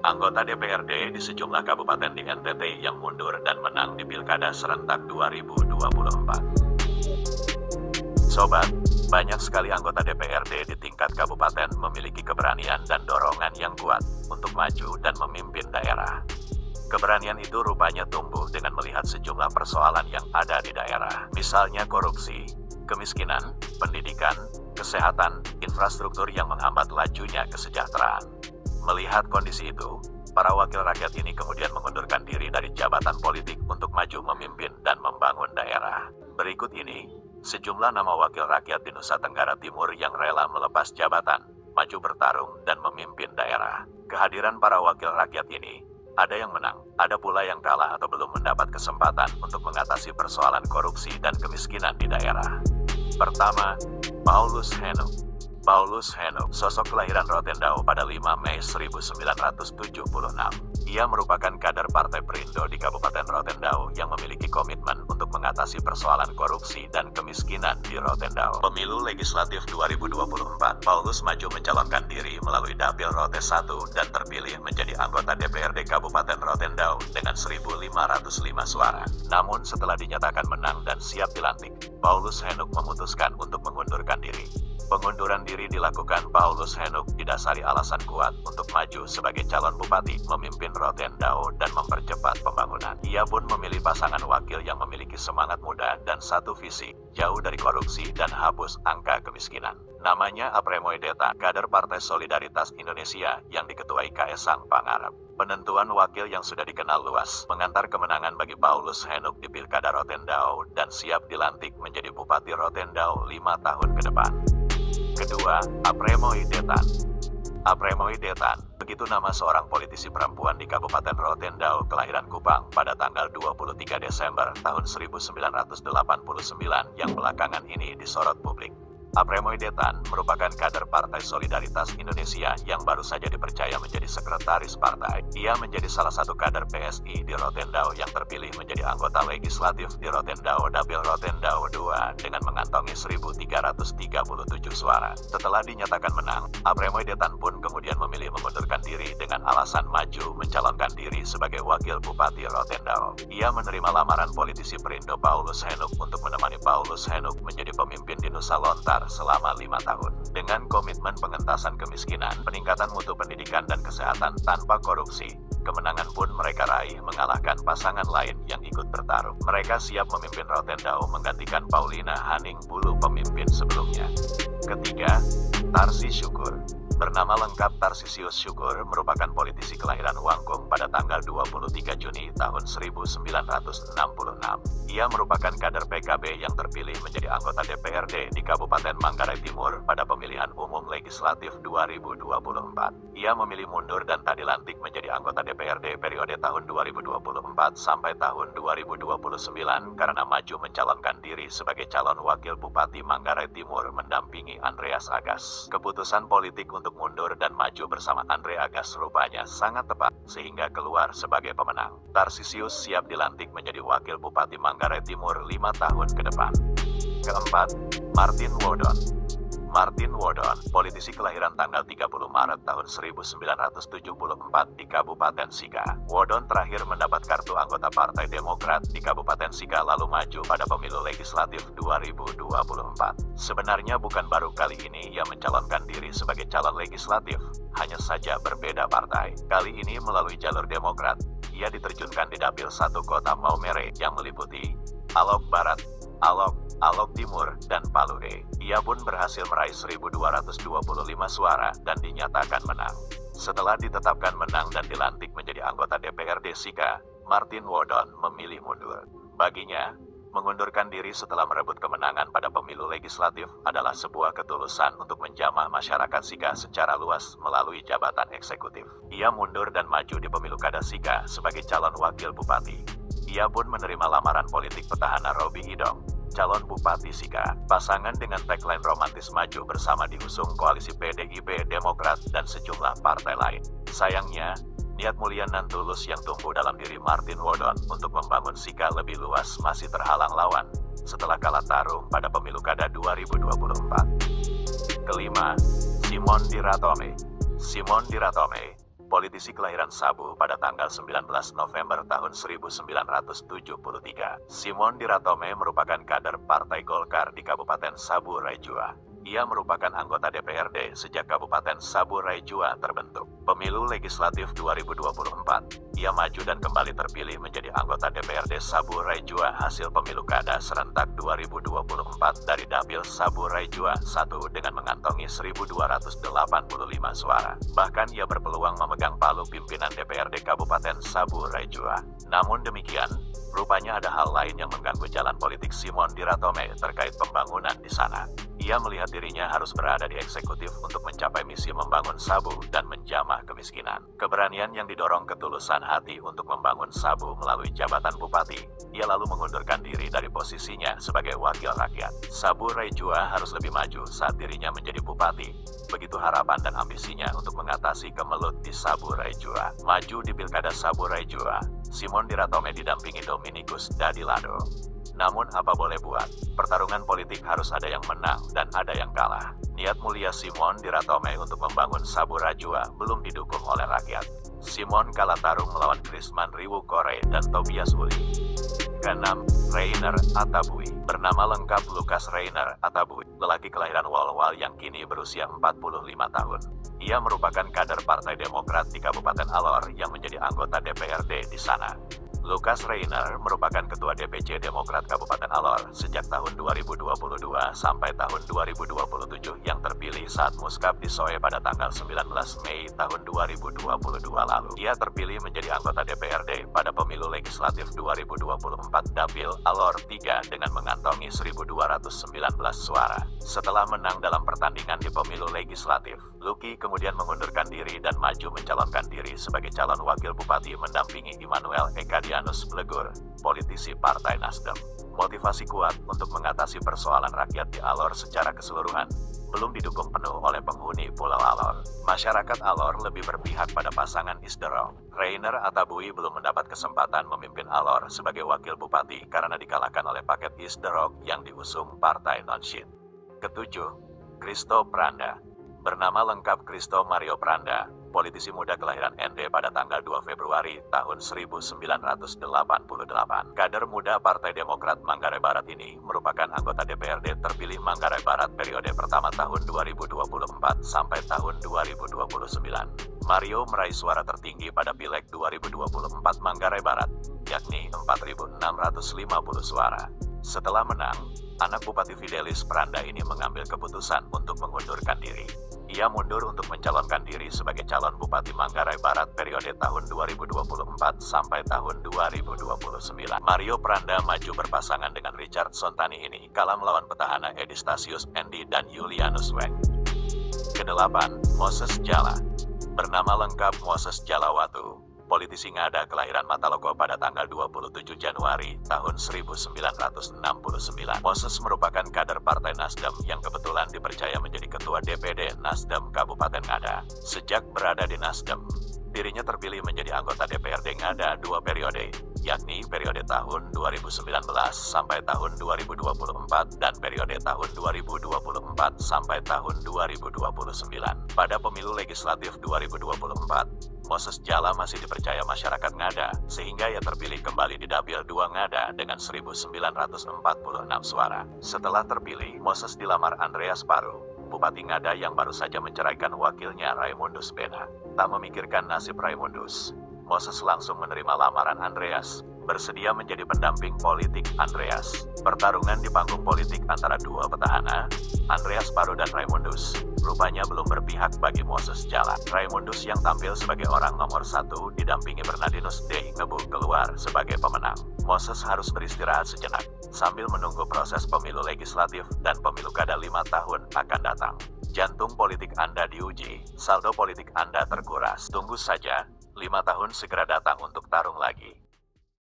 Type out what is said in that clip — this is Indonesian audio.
Anggota DPRD di sejumlah kabupaten di NTT yang mundur dan menang di Pilkada serentak 2024. Sobat, banyak sekali anggota DPRD di tingkat kabupaten memiliki keberanian dan dorongan yang kuat untuk maju dan memimpin daerah. Keberanian itu rupanya tumbuh dengan melihat sejumlah persoalan yang ada di daerah, misalnya korupsi, kemiskinan, pendidikan, kesehatan, infrastruktur yang menghambat lajunya kesejahteraan. Melihat kondisi itu, para wakil rakyat ini kemudian mengundurkan diri dari jabatan politik untuk maju memimpin dan membangun daerah. Berikut ini, sejumlah nama wakil rakyat di Nusa Tenggara Timur yang rela melepas jabatan, maju bertarung dan memimpin daerah. Kehadiran para wakil rakyat ini, ada yang menang, ada pula yang kalah atau belum mendapat kesempatan untuk mengatasi persoalan korupsi dan kemiskinan di daerah. Pertama, Paulus Henuk. Paulus Henuk, sosok kelahiran Rotendao pada 5 Mei 1976. Ia merupakan kader Partai Perindo di Kabupaten Rotendao yang memiliki komitmen untuk mengatasi persoalan korupsi dan kemiskinan di Rotendao. Pemilu Legislatif 2024, Paulus maju mencalonkan diri melalui Dapil Rote 1 dan terpilih menjadi anggota DPRD Kabupaten Rotendao dengan 1.505 suara. Namun setelah dinyatakan menang dan siap dilantik, Paulus Henuk memutuskan untuk mengundurkan diri. Pengunduran diri dilakukan Paulus Henuk didasari alasan kuat untuk maju sebagai calon bupati, memimpin Rotendao dan mempercepat pembangunan. Ia pun memilih pasangan wakil yang memiliki semangat muda dan satu visi, jauh dari korupsi dan hapus angka kemiskinan. Namanya Apremoy Deta, kader Partai Solidaritas Indonesia yang diketuai Kaesang Pangarep. Penentuan wakil yang sudah dikenal luas mengantar kemenangan bagi Paulus Henuk di Pilkada Rotendao dan siap dilantik menjadi Bupati Rotendao 5 tahun ke depan. Kedua, Apremoy Detan. Apremoy Detan, begitu nama seorang politisi perempuan di Kabupaten Rotendao kelahiran Kupang pada tanggal 23 Desember tahun 1989 yang belakangan ini disorot publik. Apremoy Detan merupakan kader Partai Solidaritas Indonesia yang baru saja dipercaya menjadi sekretaris partai. Ia menjadi salah satu kader PSI di Rotendao yang terpilih menjadi anggota legislatif di Rotendao Dapil Rotendao 2 dengan mengantongi 1.337 suara. Setelah dinyatakan menang, Apremoy Detan pun kemudian memilih mengundurkan diri dengan alasan maju mencalonkan diri sebagai wakil Bupati Rotendao. Ia menerima lamaran politisi Perindo Paulus Henuk untuk menemani Paulus Henuk menjadi pemimpin di Nusa Lontar selama 5 tahun. Dengan komitmen pengentasan kemiskinan, peningkatan mutu pendidikan dan kesehatan tanpa korupsi, kemenangan pun mereka raih mengalahkan pasangan lain yang ikut bertarung. Mereka siap memimpin Rotendao menggantikan Paulina Haning Bulu pemimpin sebelumnya. Ketiga, Tarsi Syukur. Bernama lengkap Tarsisius Syukur merupakan politisi kelahiran Wangkung pada tanggal 23 Juni tahun 1966. Ia merupakan kader PKB yang terpilih menjadi anggota DPRD di Kabupaten Manggarai Timur pada pemilihan umum legislatif 2024. Ia memilih mundur dan tak dilantik menjadi anggota DPRD periode tahun 2024 sampai tahun 2029 karena maju mencalonkan diri sebagai calon wakil Bupati Manggarai Timur mendampingi Andreas Agas. Keputusan politik untuk mundur dan maju bersama Andre Agas rupanya sangat tepat sehingga keluar sebagai pemenang. Tarsisius siap dilantik menjadi wakil Bupati Manggarai Timur 5 tahun ke depan. Keempat, Martin Wodon. Martin Wodon, politisi kelahiran tanggal 30 Maret tahun 1974 di Kabupaten Sika. Wodon terakhir mendapat kartu anggota Partai Demokrat di Kabupaten Sika lalu maju pada pemilu legislatif 2024. Sebenarnya bukan baru kali ini ia mencalonkan diri sebagai calon legislatif, hanya saja berbeda partai. Kali ini melalui jalur Demokrat, ia diterjunkan di Dapil 1 Kota Maumere yang meliputi Alok Barat, Alok Timur, dan Palude. Ia pun berhasil meraih 1.225 suara dan dinyatakan menang. Setelah ditetapkan menang dan dilantik menjadi anggota DPRD Sika, Martin Wodon memilih mundur. Baginya, mengundurkan diri setelah merebut kemenangan pada pemilu legislatif adalah sebuah ketulusan untuk menjamah masyarakat Sika secara luas melalui jabatan eksekutif. Ia mundur dan maju di pemilu Kada Sika sebagai calon wakil bupati. Ia pun menerima lamaran politik petahana Robi Idong, calon Bupati Sika. Pasangan dengan tagline romantis maju bersama diusung koalisi PDIP, Demokrat, dan sejumlah partai lain. Sayangnya, niat mulia nan tulus yang tumbuh dalam diri Martin Wodon untuk membangun Sika lebih luas masih terhalang lawan setelah kalah tarung pada pemilu Kada 2024. Kelima, Simon Diratome. Simon Diratome, politisi kelahiran Sabu pada tanggal 19 November tahun 1973. Simon Diratome merupakan kader Partai Golkar di Kabupaten Sabu Raijua. Ia merupakan anggota DPRD sejak Kabupaten Sabu Raijua terbentuk. Pemilu Legislatif 2024, ia maju dan kembali terpilih menjadi anggota DPRD Sabu Raijua hasil pemilu kada serentak 2024 dari Dapil Sabu Raijua 1 dengan mengantongi 1.285 suara. Bahkan ia berpeluang memegang palu pimpinan DPRD Kabupaten Sabu Raijua. Namun demikian, rupanya ada hal lain yang mengganggu jalan politik Simon Diratome terkait pembangunan di sana. Ia melihat dirinya harus berada di eksekutif untuk mencapai misi membangun Sabu dan menjamah kemiskinan. Keberanian yang didorong ketulusan hati untuk membangun Sabu melalui jabatan bupati, ia lalu mengundurkan diri dari posisinya sebagai wakil rakyat. Sabu Raijua harus lebih maju saat dirinya menjadi bupati. Begitu harapan dan ambisinya untuk mengatasi kemelut di Sabu Raijua. Maju di Pilkada Sabu Raijua, Simon Diratome didampingi Dominikus Dadilado. Namun apa boleh buat, pertarungan politik harus ada yang menang dan ada yang kalah. Niat mulia Simon Diratome untuk membangun Sabu Raijua belum didukung oleh rakyat. Simon kalah tarung melawan Krisman Riwu Kore dan Tobias Uli. Keenam, Rainer Atabui. Bernama lengkap Lukas Rainer Atabui, lelaki kelahiran Wolwal yang kini berusia 45 tahun. Ia merupakan kader Partai Demokrat di Kabupaten Alor yang menjadi anggota DPRD di sana. Lukas Rainer merupakan Ketua DPC Demokrat Kabupaten Alor sejak tahun 2022 sampai tahun 2027 yang terpilih saat muskap di Soe pada tanggal 19 Mei tahun 2022 lalu. Ia terpilih menjadi anggota DPRD pada pemilu legislatif 2024 Dapil Alor 3 dengan mengantongi 1.219 suara. Setelah menang dalam pertandingan di pemilu legislatif, Luki kemudian mengundurkan diri dan maju mencalonkan diri sebagai calon wakil bupati mendampingi Immanuel Ekadianus Blegur, politisi Partai Nasdem. Motivasi kuat untuk mengatasi persoalan rakyat di Alor secara keseluruhan belum didukung penuh oleh penghuni Pulau Alor. Masyarakat Alor lebih berpihak pada pasangan Isdero. Rainer Atabui belum mendapat kesempatan memimpin Alor sebagai wakil bupati karena dikalahkan oleh paket Isdero yang diusung Partai Non-Shin. Ketujuh, Kristo Pranda. Bernama lengkap Kristo Mario Pranda, politisi muda kelahiran ND pada tanggal 2 Februari tahun 1988. Kader muda Partai Demokrat Manggarai Barat ini merupakan anggota DPRD terpilih Manggarai Barat periode pertama tahun 2024 sampai tahun 2029. Mario meraih suara tertinggi pada Pileg 2024 Manggarai Barat, yakni 4.650 suara. Setelah menang, anak Bupati Fidelis Pranda ini mengambil keputusan untuk mengundurkan diri. Ia mundur untuk mencalonkan diri sebagai calon Bupati Manggarai Barat periode tahun 2024 sampai tahun 2029. Mario Pranda maju berpasangan dengan Richard Sontani ini kalah melawan petahana Edistasius Endi dan Julianus Weng. Kedelapan, Moses Jala. Bernama lengkap Moses Jalawatu, politisi Ngada kelahiran Mataloko pada tanggal 27 Januari tahun 1969. Moses merupakan kader Partai Nasdem yang kebetulan dipercaya menjadi Ketua DPD Nasdem Kabupaten Ngada. Sejak berada di Nasdem, dirinya terpilih menjadi anggota DPRD Ngada 2 periode, yakni periode tahun 2019 sampai tahun 2024 dan periode tahun 2024 sampai tahun 2029. Pada pemilu legislatif 2024, Moses Jala masih dipercaya masyarakat Ngada, sehingga ia terpilih kembali di Dapil 2 Ngada dengan 1.946 suara. Setelah terpilih, Moses dilamar Andreas Paru, Bupati Ngada yang baru saja menceraikan wakilnya Raimundus Bena. Tak memikirkan nasib Raimundus, Moses langsung menerima lamaran Andreas, bersedia menjadi pendamping politik Andreas. Pertarungan di panggung politik antara dua petahana, Andreas Paru dan Raimundus, rupanya belum berpihak bagi Moses Jala. Raimundus yang tampil sebagai orang nomor 1 didampingi Bernardinus D. Ngebu keluar sebagai pemenang. Moses harus beristirahat sejenak, sambil menunggu proses pemilu legislatif dan pemilu kada 5 tahun akan datang. Jantung politik Anda diuji, saldo politik Anda terkuras. Tunggu saja, 5 tahun segera datang untuk tarung lagi.